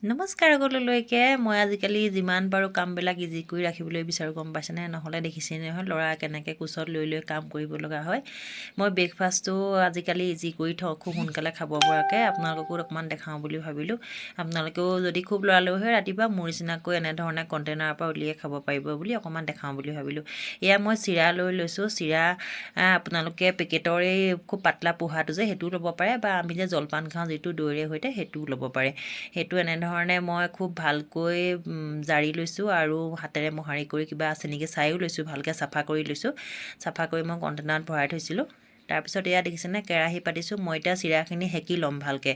নমস্কাৰ সকলোলৈকে মই আজিকালি যিমান পাৰোঁ কামবিলাক ইজি কৰি ৰাখিবলৈ বিচাৰোঁ গম পাইছেনে নহ'লে দেখিছেই নহয় ল'ৰা কেনেকৈ কোচত লৈ লৈ কাম কৰিব লগা হয় মই ব্ৰেকফাষ্টটো আজিকালি ইজি কৰি থওঁ খুব সোনকালে খাব পৰাকৈ আপোনালোককো অকণমান দেখাওঁ বুলি ভাবিলোঁ আপোনালোকেও যদি খুব লৰালৰি হয় ৰাতিপুৱা মোৰ নিচিনাকৈ এনেধৰণে কণ্টেইনাৰৰ পৰা উলিয়াই খাব পাৰিব বুলি অকণমান দেখাওঁ বুলি ভাবিলোঁ এয়া মই চিৰা লৈ লৈছোঁ চিৰা আপোনালোকে পেকেটৰ এই খুব পাতলা পোহাটো যে সেইটোও ল'ব পাৰে বা আমি যে জলপান খাওঁ যিটো দৈৰে সৈতে সেইটোও ল'ব পাৰে সেইটো এনেধৰণে মই খুব ভালকৈ জাৰি লৈছোঁ আৰু হাতেৰে মোহাৰি কৰি কিবা আছে নেকি চাইও লৈছোঁ ভালকৈ চাফা কৰি লৈছোঁ চাফা কৰি মই কণ্টেইনাৰত ভৰাই থৈছিলোঁ তাৰপিছত এয়া দেখিছেনে কেৰাহী পাতিছোঁ মই এতিয়া চিৰাখিনি সেকি ল'ম ভালকৈ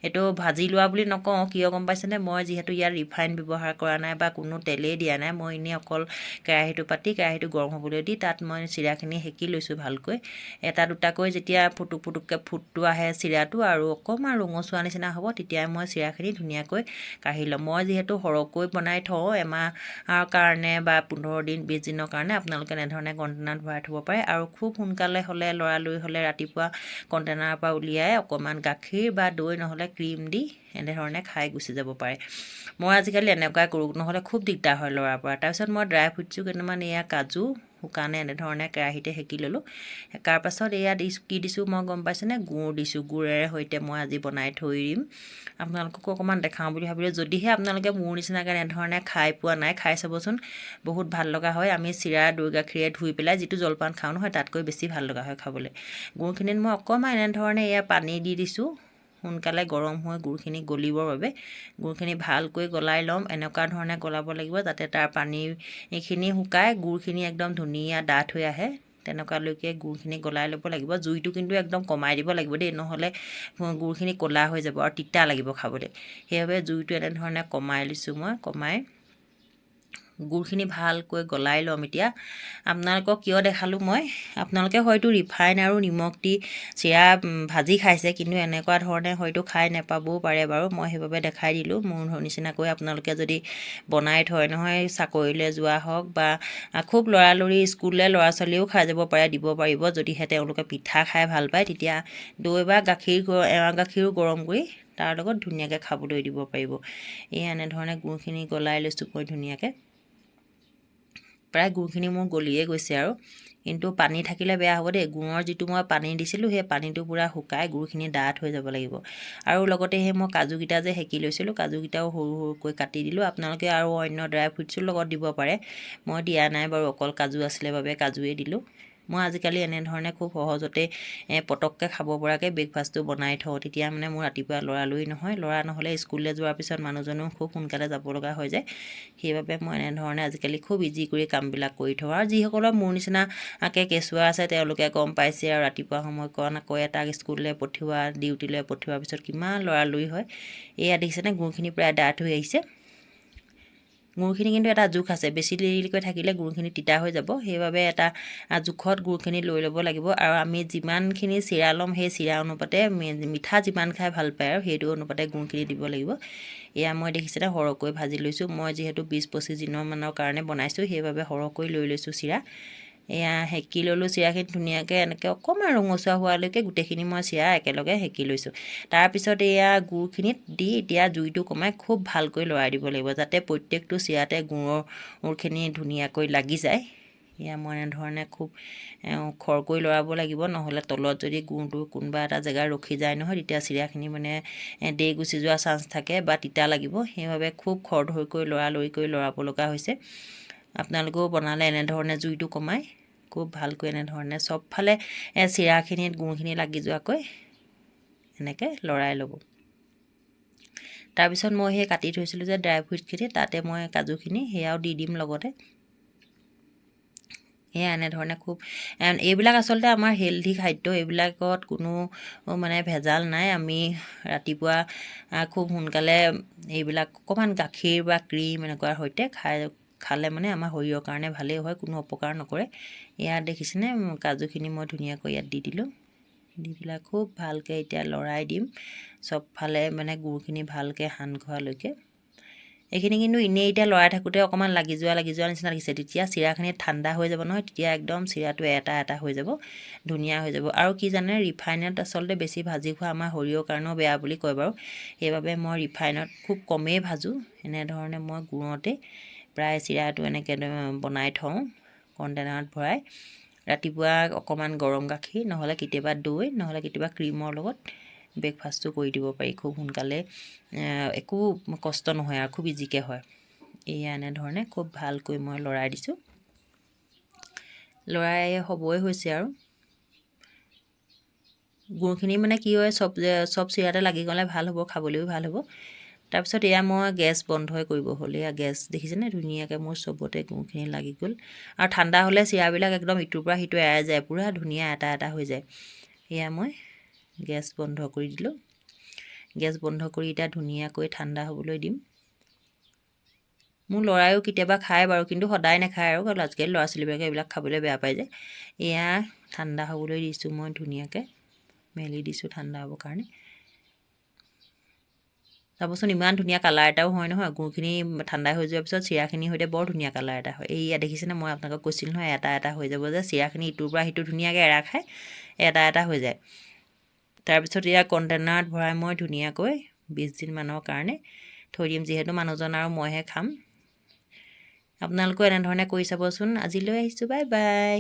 এইটো ভাজি লোৱা বুলি নকওঁ কিয় গম পাইছেনে মই যিহেতু ইয়াত ৰিফাইন ব্যৱহাৰ কৰা নাই বা কোনো তেলেই দিয়া নাই মই এনেই অকল কেৰাহীটো পাতি কেৰাহীটো গৰম হ'বলৈ দি তাত মই চিৰাখিনি সেকি লৈছোঁ ভালকৈ এটা দুটাকৈ যেতিয়া ফুটুক ফুটুককৈ ফুটটো আহে চিৰাটো আৰু অকণমান ৰঙচুৱা নিচিনা হ'ব তেতিয়া মই চিৰাখিনি ধুনীয়াকৈ কাঢ়ি ল'ম মই যিহেতু সৰহকৈ বনাই থওঁ এমাহৰ কাৰণে বা 15 দিন 20 দিনৰ কাৰণে আপোনালোকে এনেধৰণে কণ্টেইনাৰত ভৰাই থ'ব পাৰে আৰু খুব সোনকালে হ'লে লৰালৰি হ'লে ৰাতিপুৱা কণ্টেইনাৰৰ পৰা উলিয়াই অকণমান গাখীৰ বা দৈ নহ'লে ক্ৰীম দি এনেধৰণে খাই গুচি যাব পাৰে মই আজিকালি এনেকুৱাই কৰোঁ নহ'লে খুব দিগদাৰ হয় ল'ৰাৰ পৰা তাৰপিছত মই ড্ৰাই ফ্ৰুটছো কেইটামান এয়া কাজু শুকানে এনেধৰণে কেৰাহীতে সেকি ল'লোঁ সেকাৰ পাছত এয়া কি দিছোঁ মই গম পাইছেনে গুড় দিছোঁ গুড়েৰে সৈতে মই আজি বনাই থৈ দিম আপোনালোককো অকণমান দেখাওঁ বুলি ভাবিলোঁ যদিহে আপোনালোকে মোৰ নিচিনাকৈ এনেধৰণে খাই পোৱা নাই খাই চাবচোন বহুত ভাল লগা হয় আমি চিৰা দৈ গাখীৰে ধুই পেলাই যিটো জলপান খাওঁ নহয় তাতকৈ বেছি ভাল লগা হয় খাবলৈ গুড়খিনিত মই অকণমান এনেধৰণে এয়া পানী দি দিছোঁ সোনকালে গৰম হৈ গুড়খিনি গলিবৰ বাবে গুড়খিনি ভালকৈ গলাই ল'ম এনেকুৱা ধৰণে গলাব লাগিব যাতে তাৰ পানীখিনি শুকাই গুড়খিনি একদম ধুনীয়া ডাঠ হৈ আহে তেনেকুৱালৈকে গুড়খিনি গলাই ল'ব লাগিব জুইটো কিন্তু একদম কমাই দিব লাগিব দেই নহ'লে গুড়খিনি ক'লা হৈ যাব আৰু তিতা লাগিব খাবলৈ সেইবাবে জুইটো এনেধৰণে কমাই লৈছোঁ মই কমাই গুড়খিনি ভালকৈ গলাই ল'ম এতিয়া আপোনালোকক কিয় দেখালোঁ মই আপোনালোকে হয়তো ৰিফাইন আৰু নিমখ দি চিৰা ভাজি খাইছে কিন্তু এনেকুৱা ধৰণে হয়তো খাই নাপাবও পাৰে বাৰু মই সেইবাবে দেখাই দিলোঁ মোৰ নিচিনাকৈ আপোনালোকে যদি বনাই থয় নহয় চাকৰিলৈ যোৱা হওক বা খুব লৰালৰি স্কুললৈ ল'ৰা ছোৱালীও খাই যাব পাৰে দিব পাৰিব যদিহে তেওঁলোকে পিঠা খাই ভাল পায় তেতিয়া দৈ বা গাখীৰ এৱা গাখীৰো গৰম কৰি তাৰ লগত ধুনীয়াকৈ খাবলৈ দিব পাৰিব এই এনেধৰণে গুড়খিনি গলাই লৈছোঁ মই ধুনীয়াকৈ প্ৰায় গুড়খিনি মোৰ গলিয়ে গৈছে আৰু কিন্তু পানী থাকিলে বেয়া হ'ব দেই গুড়ৰ যিটো মই পানী দিছিলোঁ সেই পানীটো পূৰা শুকাই গুড়খিনি ডাঠ হৈ যাব লাগিব আৰু লগতে সেই মই কাজুকেইটা যে সেকি লৈছিলোঁ কাজুকেইটাও সৰু সৰুকৈ কাটি দিলোঁ আপোনালোকে আৰু অন্য ড্ৰাই ফ্ৰুটছো লগত দিব পাৰে মই দিয়া নাই বাৰু অকল কাজু আছিলে বাবে কাজুৱেই দিলোঁ মই আজিকালি এনেধৰণে খুব সহজতে পটককৈ খাব পৰাকৈ ব্ৰেকফাষ্টটো বনাই থওঁ তেতিয়া মানে মোৰ ৰাতিপুৱা লৰালৰি নহয় ল'ৰা নহ'লে স্কুললৈ যোৱাৰ পিছত মানুহজনো খুব সোনকালে যাব লগা হৈ যায় সেইবাবে মই এনেধৰণে আজিকালি খুব ইজি কৰি কামবিলাক কৰি থওঁ আৰু যিসকলৰ মোৰ নিচিনাকৈ কেঁচুৱা আছে তেওঁলোকে গম পাইছে আৰু ৰাতিপুৱা সময়কণ আকৌ এটাক স্কুললৈ পঠিওৱা ডিউটিলৈ পঠিওৱাৰ পিছত কিমান লৰালৰি হয় এয়া দেখিছেনে গুড়খিনি প্ৰায় ডাঠ হৈ আহিছে গুড়খিনি কিন্তু এটা জোখ আছে বেছি দেৰিলৈকে থাকিলে গুড়খিনি তিতা হৈ যাব সেইবাবে এটা জোখত গুড়খিনি লৈ ল'ব লাগিব আৰু আমি যিমানখিনি চিৰা ল'ম সেই চিৰা অনুপাতে মিঠা যিমান খাই ভাল পায় আৰু সেইটো অনুপাতে গুড়খিনি দিব লাগিব এয়া মই দেখিছেনে সৰহকৈ ভাজি লৈছোঁ মই যিহেতু 20-25 দিনৰ মানৰ কাৰণে বনাইছোঁ সেইবাবে সৰহকৈ লৈ লৈছোঁ চিৰা এয়া সেকি ল'লোঁ চিৰাখিনি ধুনীয়াকৈ এনেকৈ অকণমান ৰঙচুৱা হোৱালৈকে গোটেইখিনি মই চিৰা একেলগে সেকি লৈছোঁ তাৰপিছত এয়া গুড়খিনিত দি এতিয়া জুইটো কমাই খুব ভালকৈ লৰাই দিব লাগিব যাতে প্ৰত্যেকটো চিৰাতে গুড়খিনি ধুনীয়াকৈ লাগি যায় এয়া মই এনেধৰণে খুব খৰকৈ লৰাব লাগিব নহ'লে তলত যদি গুড়টো কোনোবা এটা জেগা ৰখি যায় নহয় তেতিয়া চিৰাখিনি মানে দেই গুচি যোৱা চান্স থাকে বা তিতা লাগিব সেইবাবে খুব খৰধৰকৈ লৰালৰিকৈ লৰাব লগা হৈছে আপোনালোকেও বনালে এনেধৰণে জুইটো কমাই খুব ভালকৈ এনেধৰণে চবফালে চিৰাখিনিত গুড়খিনি লাগি যোৱাকৈ এনেকৈ লৰাই ল'ব তাৰপিছত মই সেই কাটি থৈছিলোঁ যে ড্ৰাই ফ্ৰুটখিনি তাতে মই কাজুখিনি সেয়াও দি দিম লগতে এয়া এনেধৰণে খুব এইবিলাক আচলতে আমাৰ হেল্ডি খাদ্য এইবিলাকত কোনো মানে ভেজাল নাই আমি ৰাতিপুৱা খুব সোনকালে এইবিলাক অকণমান গাখীৰ বা ক্ৰীম এনেকুৱাৰ সৈতে খালে মানে আমাৰ শৰীৰৰ কাৰণে ভালেই হয় কোনো অপকাৰ নকৰে ইয়াত দেখিছেনে কাজুখিনি মই ধুনীয়াকৈ ইয়াত দি দিলোঁ দি পেলাই খুব ভালকৈ এতিয়া লৰাই দিম চবফালে মানে গুড়খিনি ভালকৈ সান খোৱালৈকে এইখিনি কিন্তু এনেই এতিয়া লৰাই থাকোঁতে অকণমান লাগি যোৱা নিচিনা লাগিছে। তেতিয়া চিৰাখিনি ঠাণ্ডা হৈ যাব নহয়, তেতিয়া একদম চিৰাটো এটা এটা হৈ যাব, ধুনীয়া হৈ যাব। আৰু কি জানে, ৰিফাইনত আচলতে বেছি ভাজি খোৱা আমাৰ শৰীৰৰ কাৰণেও বেয়া বুলি কয় বাৰু। সেইবাবে মই ৰিফাইনত খুব কমেই ভাজোঁ। এনেধৰণে মই গুড়তে প্ৰায় চিৰাটো এনেকৈ বনাই থওঁ কণ্টেইনাৰত ভৰাই। ৰাতিপুৱা অকণমান গৰম গাখীৰ, নহ'লে কেতিয়াবা দৈ, নহ'লে কেতিয়াবা ক্ৰীমৰ লগত ব্ৰেকফাষ্টটো কৰি দিব পাৰি খুব সোনকালে। একো কষ্ট নহয় আৰু খুব ইজিকৈ হয়। এয়া এনেধৰণে খুব ভালকৈ মই লৰাই দিছোঁ। লৰাই হ'বই হৈছে আৰু গুড়খিনি মানে কি হয়, চব চিৰাতে লাগি গ'লে ভাল হ'ব, খাবলৈও ভাল হ'ব। তাৰপিছত এয়া মই গেছ বন্ধই কৰিব হ'ল। এয়া গেছ দেখিছেনে, ধুনীয়াকৈ মোৰ চবতে গুড়খিনি লাগি গ'ল। আৰু ঠাণ্ডা হ'লে চিৰাবিলাক একদম ইটোৰ পৰা সিটো এৰাই যায়, পূৰা ধুনীয়া এটা এটা হৈ যায়। এয়া মই গেছ বন্ধ কৰি দিলোঁ। গেছ বন্ধ কৰি এতিয়া ধুনীয়াকৈ ঠাণ্ডা হ'বলৈ দিম। মোৰ ল'ৰায়ো কেতিয়াবা খায় বাৰু, কিন্তু সদায় নাখায় আৰু আজিকালি ল'ৰা ছোৱালীবিলাকে এইবিলাক খাবলৈ বেয়া পায় যে। এয়া ঠাণ্ডা হ'বলৈ দিছোঁ, মই ধুনীয়াকৈ মেলি দিছোঁ ঠাণ্ডা হ'বৰ কাৰণে। চাবচোন ইমান ধুনীয়া কালাৰ এটাও হয় নহয়। গুড়খিনি ঠাণ্ডা হৈ যোৱাৰ পিছত চিৰাখিনিৰ সৈতে বৰ ধুনীয়া কালাৰ এটা হয়। এইয়া দেখিছেনে, মই আপোনালোকক কৈছিলোঁ নহয় এটা এটা হৈ যাব যে, চিৰাখিনি ইটোৰ পৰা সিটো ধুনীয়াকৈ এৰা খাই এটা এটা হৈ যায়। তাৰপিছত এয়া কণ্টেইনাৰত ভৰাই মই ধুনীয়াকৈ 20 দিনমানৰ কাৰণে থৈ দিম, যিহেতু মানুহজন আৰু মইহে খাম। আপোনালোকেও এনেধৰণে কৰি চাবচোন। আজিলৈ আহিছোঁ, বাই বাই।